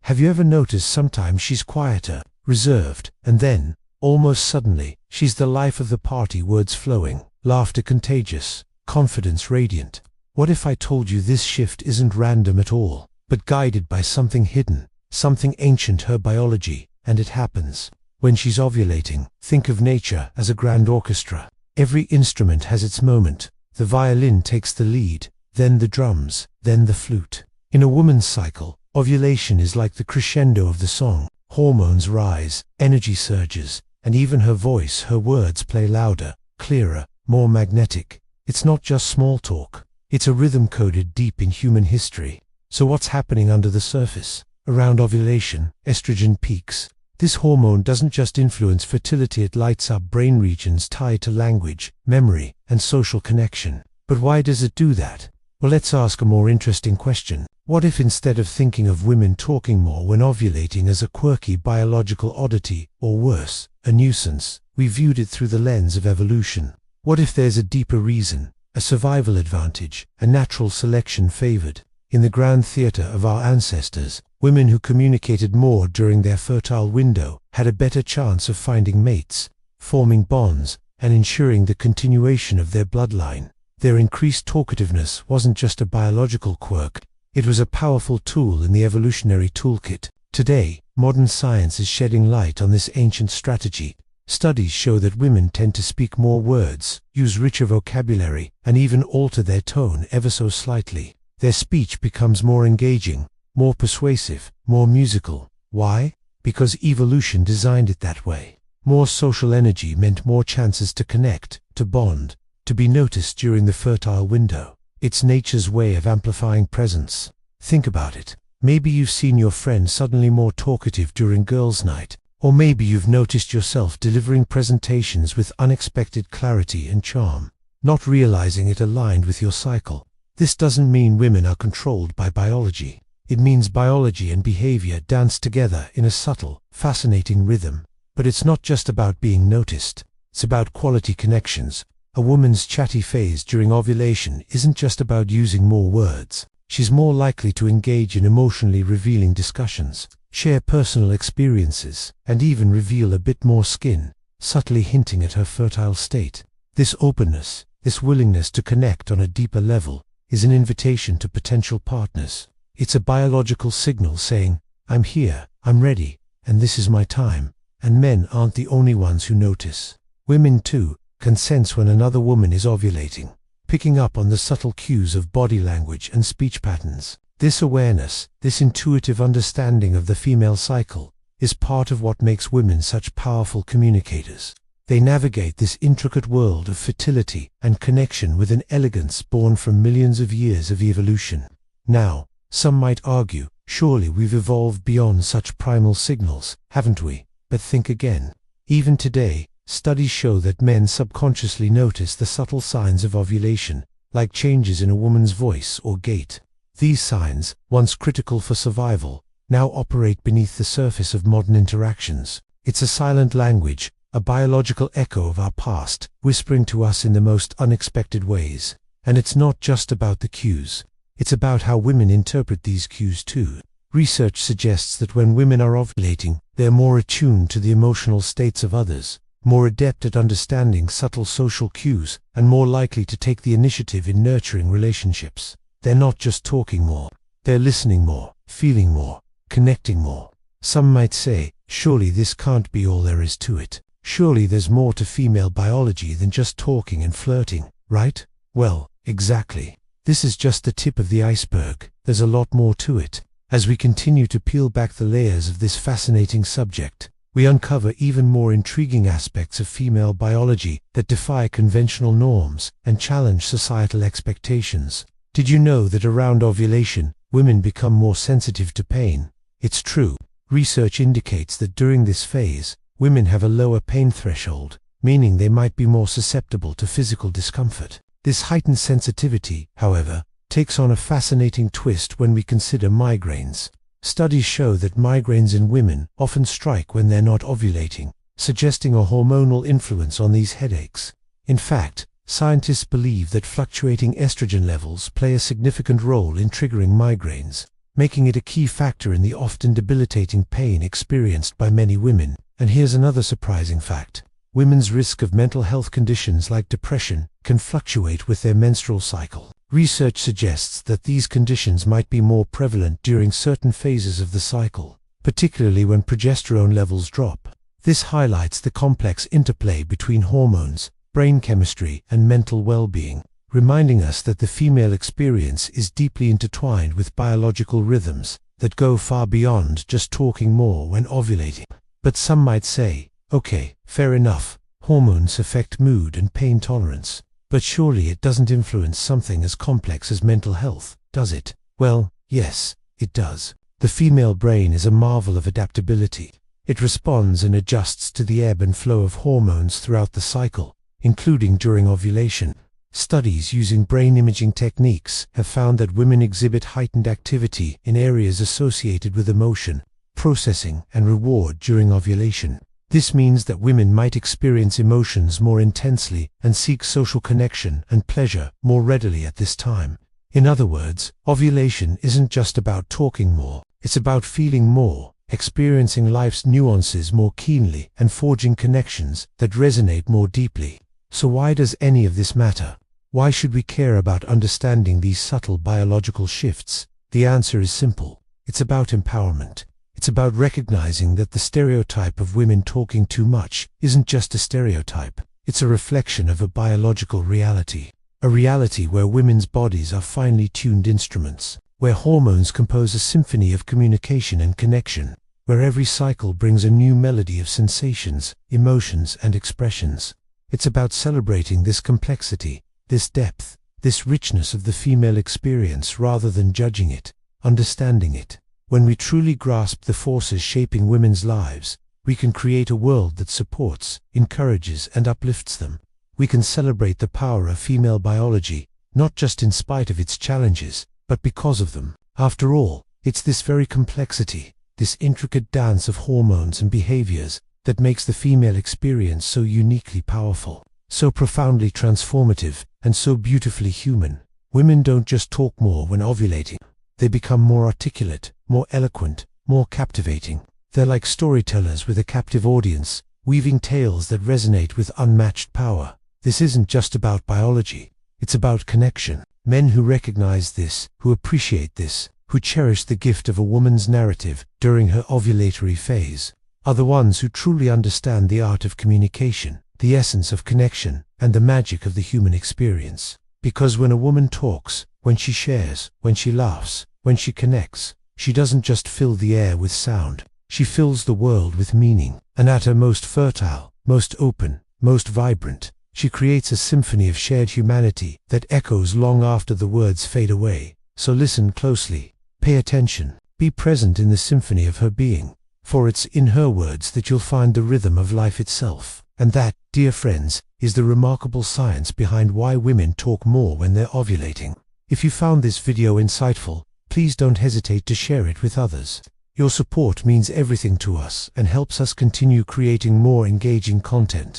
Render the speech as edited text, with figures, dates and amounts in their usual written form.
Have you ever noticed sometimes she's quieter, reserved, and then, almost suddenly, she's the life of the party, words flowing, laughter contagious, confidence radiant? What if I told you this shift isn't random at all, but guided by something hidden, something ancient, her biology, and it happens when she's ovulating? Think of nature as a grand orchestra. Every instrument has its moment. The violin takes the lead, then the drums, then the flute. In a woman's cycle, ovulation is like the crescendo of the song. Hormones rise, energy surges, and even her voice, her words play louder, clearer, more magnetic. It's not just small talk. It's a rhythm coded deep in human history. So what's happening under the surface? Around ovulation, estrogen peaks. This hormone doesn't just influence fertility, it lights up brain regions tied to language, memory, and social connection. But why does it do that? Well, let's ask a more interesting question. What if instead of thinking of women talking more when ovulating as a quirky biological oddity, or worse, a nuisance, we viewed it through the lens of evolution? What if there's a deeper reason, a survival advantage, a natural selection favored? In the grand theater of our ancestors, women who communicated more during their fertile window had a better chance of finding mates, forming bonds, and ensuring the continuation of their bloodline. Their increased talkativeness wasn't just a biological quirk, it was a powerful tool in the evolutionary toolkit. Today, modern science is shedding light on this ancient strategy. Studies show that women tend to speak more words, use richer vocabulary, and even alter their tone ever so slightly. Their speech becomes more engaging, more persuasive, more musical. Why? Because evolution designed it that way. More social energy meant more chances to connect, to bond, to be noticed during the fertile window. It's nature's way of amplifying presence. Think about it. Maybe you've seen your friend suddenly more talkative during girls' night, or maybe you've noticed yourself delivering presentations with unexpected clarity and charm, not realizing it aligned with your cycle. This doesn't mean women are controlled by biology. It means biology and behavior dance together in a subtle, fascinating rhythm. But it's not just about being noticed. It's about quality connections. A woman's chatty phase during ovulation isn't just about using more words. She's more likely to engage in emotionally revealing discussions, share personal experiences, and even reveal a bit more skin, subtly hinting at her fertile state. This openness, this willingness to connect on a deeper level, is an invitation to potential partners. It's a biological signal saying, I'm here, I'm ready, and this is my time. And men aren't the only ones who notice. Women too can sense when another woman is ovulating, picking up on the subtle cues of body language and speech patterns. This awareness, this intuitive understanding of the female cycle, is part of what makes women such powerful communicators. They navigate this intricate world of fertility and connection with an elegance born from millions of years of evolution. Now, some might argue, surely we've evolved beyond such primal signals, haven't we? But think again. Even today, studies show that men subconsciously notice the subtle signs of ovulation, like changes in a woman's voice or gait. These signs, once critical for survival, now operate beneath the surface of modern interactions. It's a silent language, a biological echo of our past, whispering to us in the most unexpected ways. And it's not just about the cues. It's about how women interpret these cues too. Research suggests that when women are ovulating, they're more attuned to the emotional states of others, more adept at understanding subtle social cues, and more likely to take the initiative in nurturing relationships. They're not just talking more, they're listening more, feeling more, connecting more. Some might say, surely this can't be all there is to it. Surely there's more to female biology than just talking and flirting, right? Well, exactly. This is just the tip of the iceberg. There's a lot more to it. As we continue to peel back the layers of this fascinating subject, we uncover even more intriguing aspects of female biology that defy conventional norms and challenge societal expectations. Did you know that around ovulation, women become more sensitive to pain? It's true. Research indicates that during this phase, women have a lower pain threshold, meaning they might be more susceptible to physical discomfort. This heightened sensitivity, however, takes on a fascinating twist when we consider migraines. Studies show that migraines in women often strike when they're not ovulating, suggesting a hormonal influence on these headaches. In fact, scientists believe that fluctuating estrogen levels play a significant role in triggering migraines. making it a key factor in the often debilitating pain experienced by many women. And here's another surprising fact. Women's risk of mental health conditions like depression can fluctuate with their menstrual cycle. Research suggests that these conditions might be more prevalent during certain phases of the cycle, particularly when progesterone levels drop. This highlights the complex interplay between hormones, brain chemistry, and mental well-being, reminding us that the female experience is deeply intertwined with biological rhythms that go far beyond just talking more when ovulating. But some might say, okay, fair enough, hormones affect mood and pain tolerance, but surely it doesn't influence something as complex as mental health, does it? Well, yes, it does. The female brain is a marvel of adaptability. It responds and adjusts to the ebb and flow of hormones throughout the cycle, including during ovulation. Studies using brain imaging techniques have found that women exhibit heightened activity in areas associated with emotion, processing, and reward during ovulation. This means that women might experience emotions more intensely and seek social connection and pleasure more readily at this time. In other words, ovulation isn't just about talking more, it's about feeling more, experiencing life's nuances more keenly, and forging connections that resonate more deeply. So why does any of this matter? Why should we care about understanding these subtle biological shifts? The answer is simple. It's about empowerment. It's about recognizing that the stereotype of women talking too much isn't just a stereotype. It's a reflection of a biological reality. A reality where women's bodies are finely tuned instruments, where hormones compose a symphony of communication and connection, where every cycle brings a new melody of sensations, emotions, and expressions. It's about celebrating this complexity, this depth, this richness of the female experience rather than judging it, understanding it. When we truly grasp the forces shaping women's lives, we can create a world that supports, encourages, and uplifts them. We can celebrate the power of female biology, not just in spite of its challenges, but because of them. After all, it's this very complexity, this intricate dance of hormones and behaviors, that makes the female experience so uniquely powerful, so profoundly transformative, and so beautifully human. Women don't just talk more when ovulating. They become more articulate, more eloquent, more captivating. They're like storytellers with a captive audience, weaving tales that resonate with unmatched power. This isn't just about biology, it's about connection. Men who recognize this, who appreciate this, who cherish the gift of a woman's narrative during her ovulatory phase, are the ones who truly understand the art of communication, the essence of connection, and the magic of the human experience. Because when a woman talks, when she shares, when she laughs, when she connects, she doesn't just fill the air with sound, she fills the world with meaning. And at her most fertile, most open, most vibrant, she creates a symphony of shared humanity that echoes long after the words fade away. So listen closely, pay attention, be present in the symphony of her being, for it's in her words that you'll find the rhythm of life itself. And that, dear friends, is the remarkable science behind why women talk more when they're ovulating. If you found this video insightful, please don't hesitate to share it with others. Your support means everything to us and helps us continue creating more engaging content.